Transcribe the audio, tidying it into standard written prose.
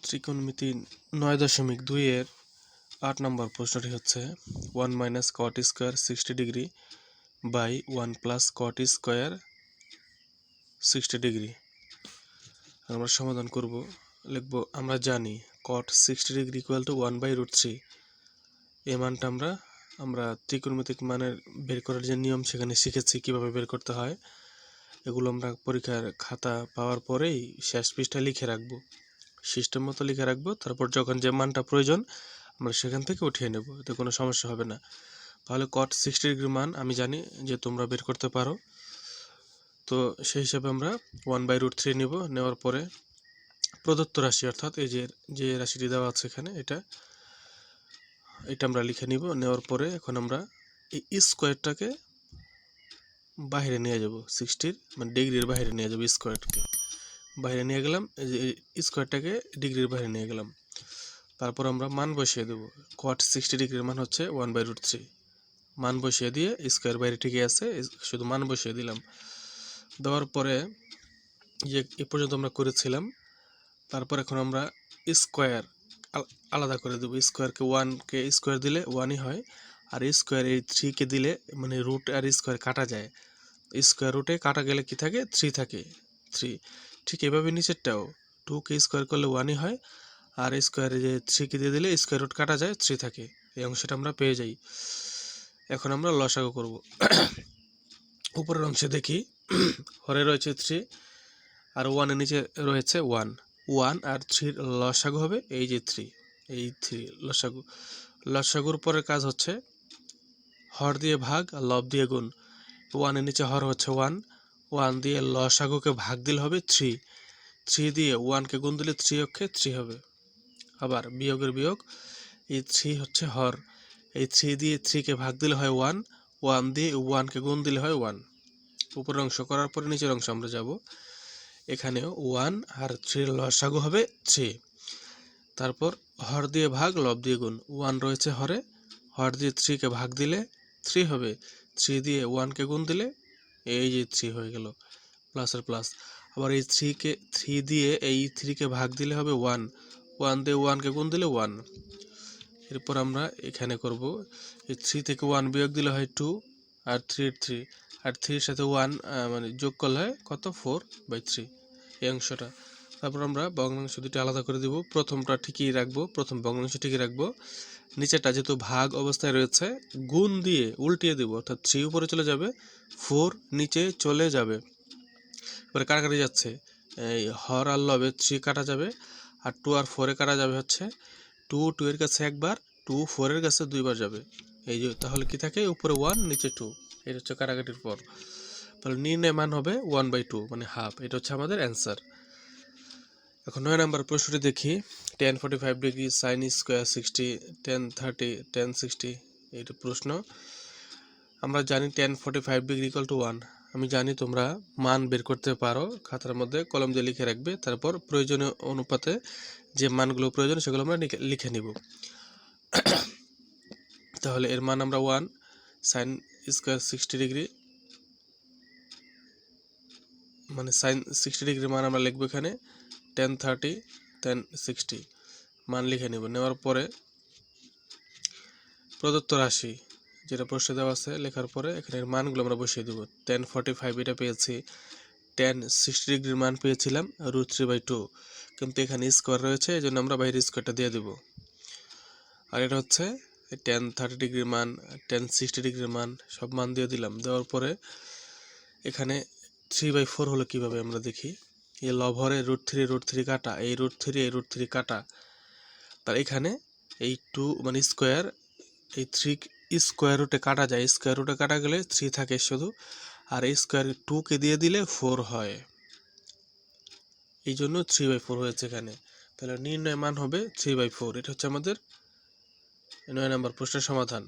ত্রিকোণমিতি 9.2 এর 8 নম্বর প্রশ্নটি হচ্ছে 1 minus cot square 60 degree by 1 plus cot square 60 degree. আমরা সমাধান করব, লিখব আমরা জানি কট 60 ডিগ্রি ইকুয়াল টু 1/√3। এই মানটা আমরা ত্রিকোণমিতিক মানের বের করার যে নিয়ম সেখানে শিখেছি কিভাবে বের করতে হয়। এগুলো আমরা পরীক্ষার খাতা পাওয়ার পরেই শেষ পৃষ্ঠায় লিখে রাখবো, সিস্টেম মতো লিখে রাখবো। তারপর যখন যে মানটা প্রয়োজন আমরা সেখান থেকে উঠিয়ে নেব, এতে কোনো সমস্যা হবে না। তাহলে কট 60 ডিগ্রির মান আমি জানি যে তোমরা বের করতে পারো, তো সেই হিসাবে আমরা 1/√3 নেব। নেওয়ার পরে প্রদত্ত রাশি অর্থাৎ এই যে রাশিটি দেওয়া আছে এখানে এটা আমরা লিখে নিব। নেওয়ার পরে এখন আমরা এই স্কোয়ারটাকে বাইরে নিয়ে যাব, 60 মানে ডিগ্রির বাইরে নিয়ে যাব, স্কোয়ারটাকে বাইরে নিয়ে গেলাম, এই যে স্কোয়ারটাকে ডিগ্রির বাইরে নিয়ে গেলাম। তারপর আমরা মান বসিয়ে দেব। কট 60 ডিগ্রির মান হচ্ছে 1/√3। মান বসিয়ে দিয়ে স্কোয়ার বাইরে ঠিকই আছে, শুধু মান বসিয়ে দিলাম। দেওয়ার পরে যে এ পর্যন্ত আমরা করেছিলাম, তারপর এখন আমরা স্কোয়ার আলাদা করে দেবো। স্কোয়ারকে 1কে স্কোয়ার দিলে 1ই হয়, আর স্কোয়ার এই 3কে দিলে মানে রুট আর স্কোয়ার কাটা যায়, স্কোয়ার রুটে কাটা গেলে কি থাকে 3 থাকে, 3। ঠিক এভাবে নিচেরটাও 2কে স্কোয়ার করলে 1ই হয়, আর স্কোয়ারে যে 3কে দিয়ে দিলে স্কোয়ার রুট কাটা যায় 3 থাকে। এই অংশটা আমরা পেয়ে যাই। এখন আমরা লসাগু করব। উপরের অংশে দেখি হরে রয়েছে 3 আর 1 এর নিচে রয়েছে 1 আর 3 লসাগু হবে এই যে 3, এই 3 লসাগু। লসাগুর পরের কাজ হচ্ছে হর দিয়ে ভাগ আর লব দিয়ে গুণ। 1 এর নিচে হর হচ্ছে 1 দিয়ে লসাগুকে ভাগ দিলে হবে 3 দিয়ে 1কে গুণ দিলে 3 অক্ষে 3 হবে। আবার বিয়োগের বিয়োগ, এই 3 হচ্ছে হর, এই 3 দিয়ে 3কে ভাগ দিলে হয় 1 দিয়ে 1কে গুণ দিলে হয় 1। উপরের অংশ করার পরে নিচের অংশ আমরা যাব। এখানেও 1 আর 3 লসাগু হবে 3। তারপর হর দিয়ে ভাগ লব দিয়ে গুণ, 1 রয়েছে হরে, হর দিয়ে 3কে ভাগ দিলে 3 হবে, 3 দিয়ে 1কে গুণ দিলে এই যে 3 হয়ে গেল, প্লাসের প্লাস। আবার এই 3 দিয়ে এই 3কে ভাগ দিলে হবে 1 দিয়ে 1কে গুণ দিলে 1। এরপর আমরা এখানে করব, এই 3 থেকে 1 বিয়োগ দিলে হয় 2, আর 3 আর 3 সাথে 1 মানে যোগ করলে হয় কত 4/3 এই অংশটা। তারপর আমরা ভগ্নাংশ দুটি আলাদা করে দিব। প্রথমটা ঠিকই রাখবো, প্রথম ভগ্নাংশ ঠিকই রাখবো। নিচেটা যেহেতু ভাগ অবস্থায় রয়েছে গুণ দিয়ে উল্টিয়ে দেব, অর্থাৎ 3 উপরে চলে যাবে, 4 নিচে চলে যাবে। এবারে কাটাকাটি যাচ্ছে, এই হর আর লবে 3 কাটা যাবে, আর 2 আর 4 কাটা যাবে হচ্ছে 2 এর কাছে একবার, 2 4 এর কাছে দুইবার যাবে। এই যে তাহলে কি থাকে উপরে 1 নিচে 2, এটা হচ্ছে কাটাকাটির পর। তাহলে নির্ণয় মান হবে 1/2 মানে হাফ। এটা হচ্ছে আমাদের অ্যান্সার। এখন 9 নম্বর প্রশ্নটি দেখি। tan 45 degree sin square 60 tan 30 tan 60 এটা প্রশ্ন। আমরা জানি tan 45 ডিগ্রি ইকুয়াল টু 1। আমি জানি তোমরা মান বের করতে পারো, খাতার মধ্যে কলম দিয়ে লিখে রাখবে। তারপর প্রয়োজনীয় অনুপাতে যে মানগুলো প্রয়োজন সেগুলো আমরা লিখে নিব। তাহলে এর মান আমরা 1 sin স্কোয়ার 60 ডিগ্রি মানে sin 60 ডিগ্রির মান আমরা লিখবো এখানে tan 30 tan 60 মান লিখে নেব। নেওয়ার পরে প্রদত্ত রাশি যেটা প্রশ্নে দেওয়া আছে লেখার পরে এখানে মানগুলো আমরা বসিয়ে দেব। tan 45 এটা পেয়েছি, tan 60 ডিগ্রির মান পেয়েছিলাম √3/2, কিন্তু এখানে স্কোয়ার রয়েছে এই জন্য আমরা বাইরে স্কোয়ারটা দিয়ে দেব। আর এটা হচ্ছে tan 30 ডিগ্রির মান, tan 60 ডিগ্রির মান, সব মান দিয়ে দিলাম। দেওয়ার পরে এখানে 3/4 হলো কিভাবে আমরা দেখি। এই লবহরে √3 কাটা, এই √3 কাটা, তার এখানে এই 2 মানে স্কোয়ার, এই 3 স্কোয়ার রুটে কাটা যায়, স্কোয়ার রুটে কাটা গেলে 3 থাকে শুধু, আর এই স্কোয়ার 2কে দিয়ে দিলে 4 হয়, এই জন্য 3/4 হয়েছে এখানে। তাহলে নির্ণয় মান হবে 3/4। এটা হচ্ছে আমাদের 9 নম্বর প্রশ্নের সমাধান।